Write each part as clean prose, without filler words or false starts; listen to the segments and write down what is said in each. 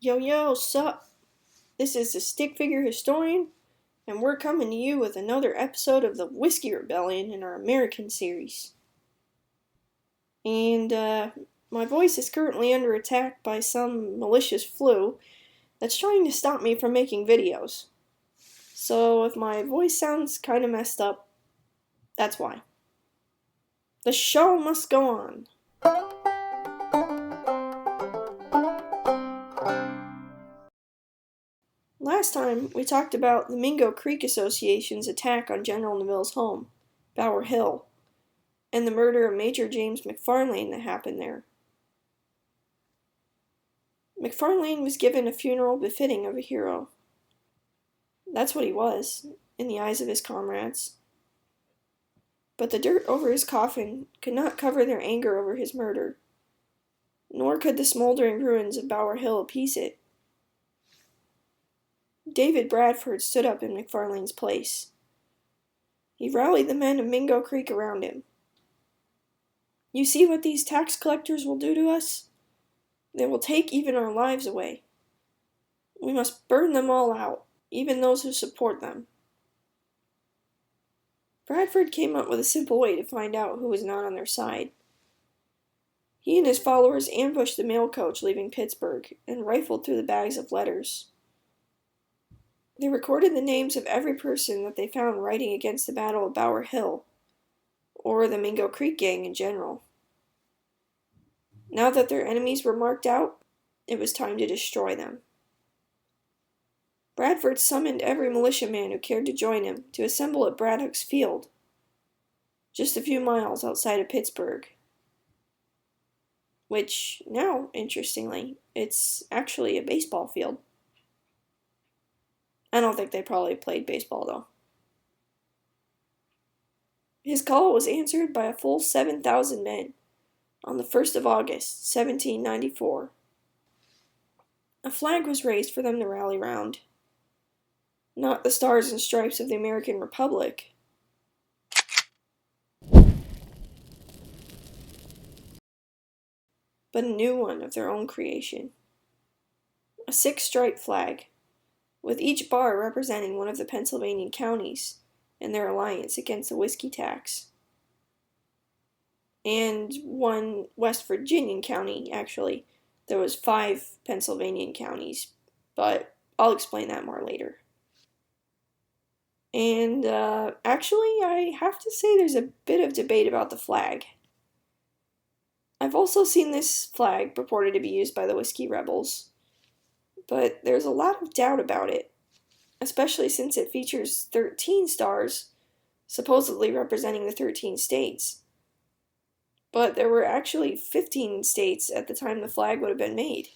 Yo yo, sup? This is the Stick Figure Historian, and we're coming to you with another episode of the Whiskey Rebellion in our American series. And, my voice is currently under attack by some malicious flu that's trying to stop me from making videos. So if my voice sounds kinda messed up, that's why. The show must go on. Last time, we talked about the Mingo Creek Association's attack on General Neville's home, Bower Hill, and the murder of Major James McFarlane that happened there. McFarlane was given a funeral befitting of a hero. That's what he was, in the eyes of his comrades. But the dirt over his coffin could not cover their anger over his murder, nor could the smoldering ruins of Bower Hill appease it. David Bradford stood up in McFarlane's place. He rallied the men of Mingo Creek around him. You see what these tax collectors will do to us? They will take even our lives away. We must burn them all out, even those who support them. Bradford came up with a simple way to find out who was not on their side. He and his followers ambushed the mail coach leaving Pittsburgh and rifled through the bags of letters. They recorded the names of every person that they found writing against the Battle of Bower Hill, or the Mingo Creek Gang in general. Now that their enemies were marked out, it was time to destroy them. Bradford summoned every militiaman who cared to join him to assemble at Braddock's Field, just a few miles outside of Pittsburgh. Which, now, interestingly, it's actually a baseball field. I don't think they probably played baseball, though. His call was answered by a full 7,000 men on the 1st of August, 1794. A flag was raised for them to rally round. Not the stars and stripes of the American Republic, but a new one of their own creation. A 6-stripe flag, with each bar representing one of the Pennsylvania counties and their alliance against the whiskey tax. And one West Virginian county, actually. There was 5 Pennsylvanian counties, but I'll explain that more later. And actually, I have to say there's a bit of debate about the flag. I've also seen this flag purported to be used by the Whiskey Rebels, but there's a lot of doubt about it, especially since it features 13 stars, supposedly representing the 13 states. But there were actually 15 states at the time the flag would have been made.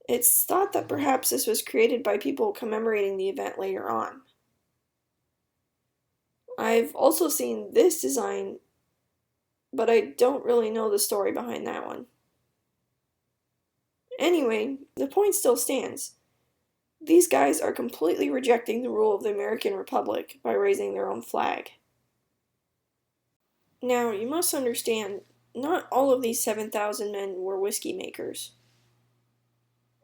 It's thought that perhaps this was created by people commemorating the event later on. I've also seen this design, but I don't really know the story behind that one. Anyway, the point still stands. These guys are completely rejecting the rule of the American Republic by raising their own flag. Now, you must understand, not all of these 7,000 men were whiskey makers.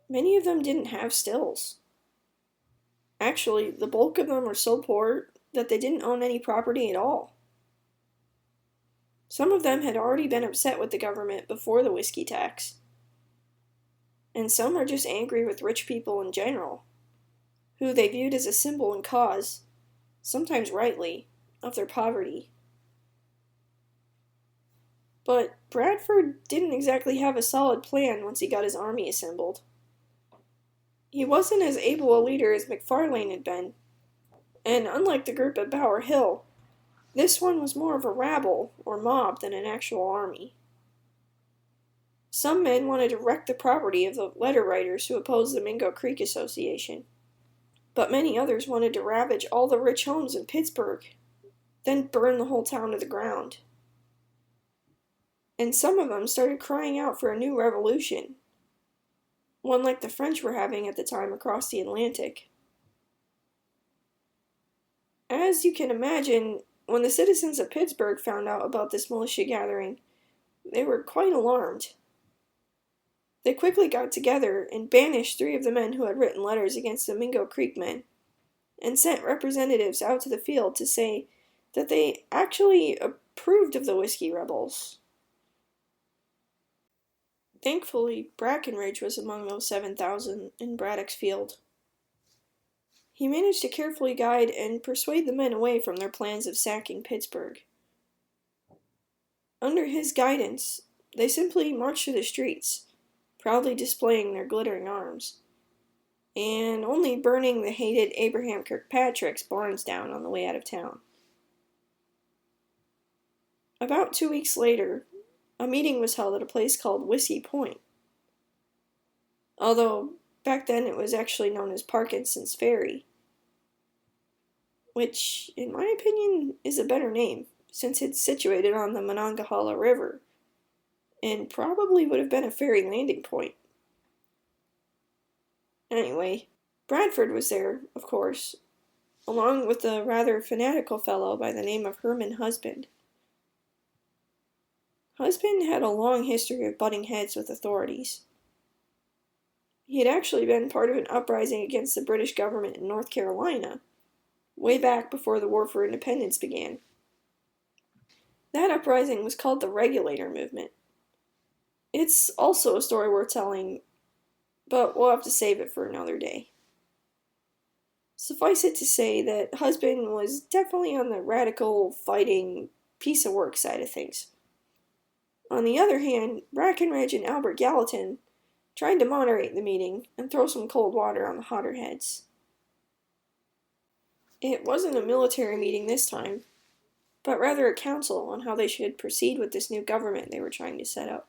Many of them didn't have stills. Actually, the bulk of them were so poor that they didn't own any property at all. Some of them had already been upset with the government before the whiskey tax. And some are just angry with rich people in general, who they viewed as a symbol and cause, sometimes rightly, of their poverty. But Bradford didn't exactly have a solid plan once he got his army assembled. He wasn't as able a leader as McFarlane had been, and unlike the group at Bower Hill, this one was more of a rabble or mob than an actual army. Some men wanted to wreck the property of the letter writers who opposed the Mingo Creek Association, but many others wanted to ravage all the rich homes in Pittsburgh, then burn the whole town to the ground. And some of them started crying out for a new revolution, one like the French were having at the time across the Atlantic. As you can imagine, when the citizens of Pittsburgh found out about this militia gathering, they were quite alarmed. They quickly got together and banished 3 of the men who had written letters against the Mingo Creek men, and sent representatives out to the field to say that they actually approved of the Whiskey Rebels. Thankfully, Brackenridge was among those 7,000 in Braddock's field. He managed to carefully guide and persuade the men away from their plans of sacking Pittsburgh. Under his guidance, they simply marched through the streets, proudly displaying their glittering arms, and only burning the hated Abraham Kirkpatrick's barns down on the way out of town. About 2 weeks later, a meeting was held at a place called Whiskey Point, although back then it was actually known as Parkinson's Ferry, which, in my opinion, is a better name, since it's situated on the Monongahela River, and probably would have been a ferry landing point. Anyway, Bradford was there, of course, along with a rather fanatical fellow by the name of Herman Husband. Husband had a long history of butting heads with authorities. He had actually been part of an uprising against the British government in North Carolina, way back before the War for Independence began. That uprising was called the Regulator Movement. It's also a story worth telling, but we'll have to save it for another day. Suffice it to say that Husband was definitely on the radical, fighting, piece of work side of things. On the other hand, Brackenridge and Albert Gallatin tried to moderate the meeting and throw some cold water on the hotter heads. It wasn't a military meeting this time, but rather a council on how they should proceed with this new government they were trying to set up.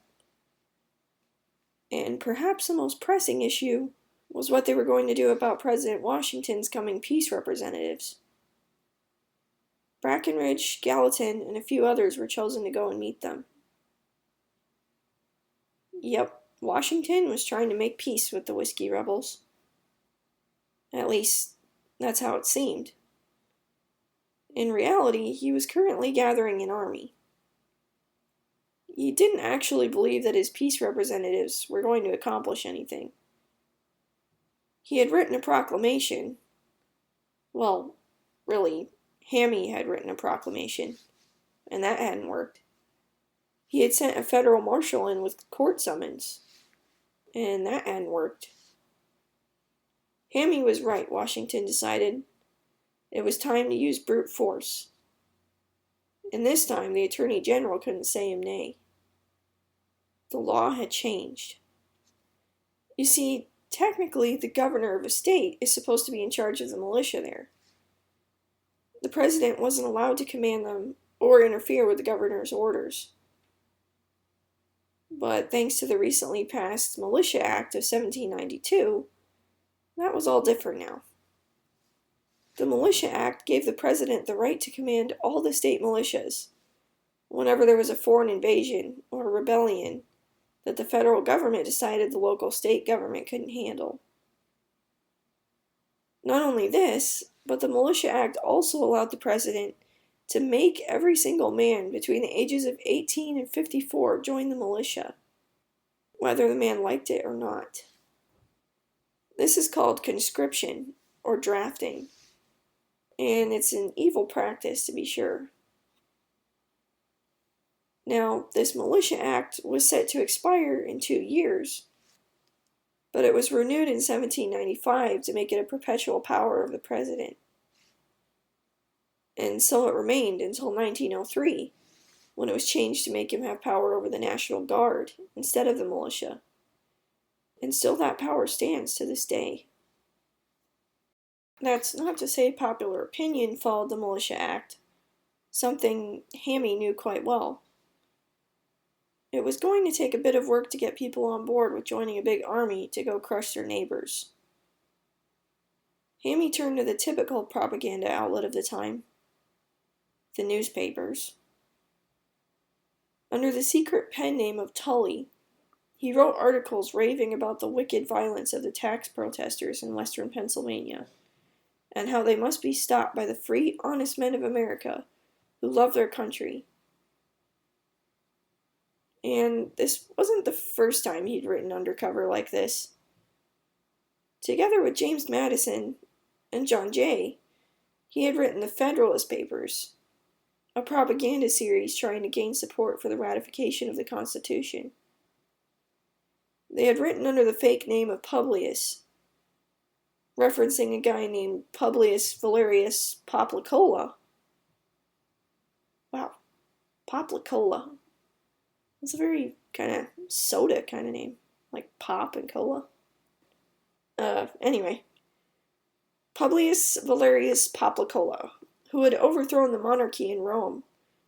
And perhaps the most pressing issue was what they were going to do about President Washington's coming peace representatives. Brackenridge, Gallatin, and a few others were chosen to go and meet them. Yep, Washington was trying to make peace with the Whiskey Rebels. At least, that's how it seemed. In reality, he was currently gathering an army. He didn't actually believe that his peace representatives were going to accomplish anything. He had written a proclamation. Well, really, Hammy had written a proclamation, and that hadn't worked. He had sent a federal marshal in with court summons, and that hadn't worked. Hammy was right, Washington decided. It was time to use brute force. And this time the Attorney General couldn't say him nay. The law had changed. You see, technically the governor of a state is supposed to be in charge of the militia there. The president wasn't allowed to command them or interfere with the governor's orders. But thanks to the recently passed Militia Act of 1792, that was all different now. The Militia Act gave the president the right to command all the state militias whenever there was a foreign invasion or rebellion that the federal government decided the local state government couldn't handle. Not only this, but the Militia Act also allowed the president to make every single man between the ages of 18 and 54 join the militia, whether the man liked it or not. This is called conscription, or drafting, and it's an evil practice to be sure. Now, this Militia Act was set to expire in 2 years, but it was renewed in 1795 to make it a perpetual power of the president. And so it remained until 1903, when it was changed to make him have power over the National Guard instead of the militia. And still that power stands to this day. That's not to say popular opinion followed the Militia Act, something Hammy knew quite well. It was going to take a bit of work to get people on board with joining a big army to go crush their neighbors. Hammy turned to the typical propaganda outlet of the time, the newspapers. Under the secret pen name of Tully, he wrote articles raving about the wicked violence of the tax protesters in western Pennsylvania, and how they must be stopped by the free, honest men of America who love their country. And this wasn't the first time he'd written undercover like this. Together with James Madison and John Jay, he had written the Federalist Papers, a propaganda series trying to gain support for the ratification of the Constitution. They had written under the fake name of Publius, referencing a guy named Publius Valerius Poplicola. Wow, Poplicola. It's a very kind of soda kind of name, like pop and cola. Anyway, Publius Valerius Poplicola, who had overthrown the monarchy in Rome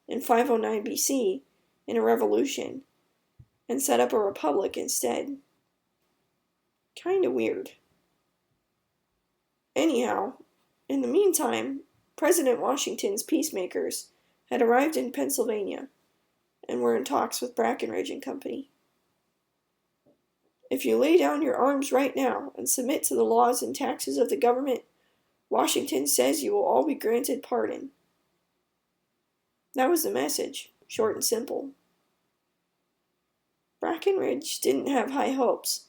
in 509 BC in a revolution and set up a republic instead. Kinda weird. Anyhow, in the meantime, President Washington's peacemakers had arrived in Pennsylvania and were in talks with Breckinridge and Company. If you lay down your arms right now and submit to the laws and taxes of the government, Washington says you will all be granted pardon. That was the message, short and simple. Breckinridge didn't have high hopes,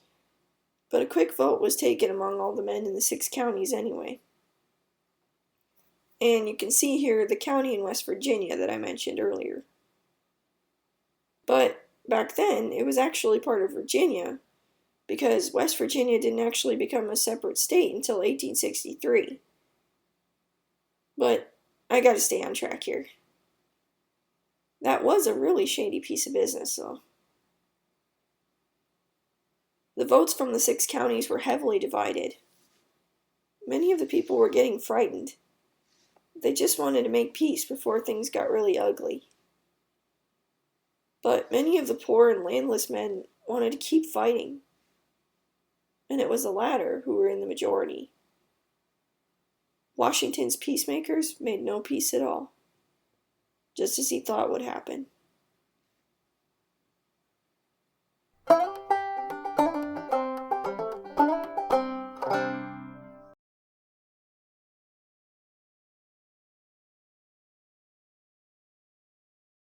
but a quick vote was taken among all the men in the 6 counties anyway. And you can see here the county in West Virginia that I mentioned earlier. But back then, it was actually part of Virginia, because West Virginia didn't actually become a separate state until 1863. But I gotta stay on track here. That was a really shady piece of business, though. The votes from the 6 counties were heavily divided. Many of the people were getting frightened. They just wanted to make peace before things got really ugly. But many of the poor and landless men wanted to keep fighting. And it was the latter who were in the majority. Washington's peacemakers made no peace at all, just as he thought would happen.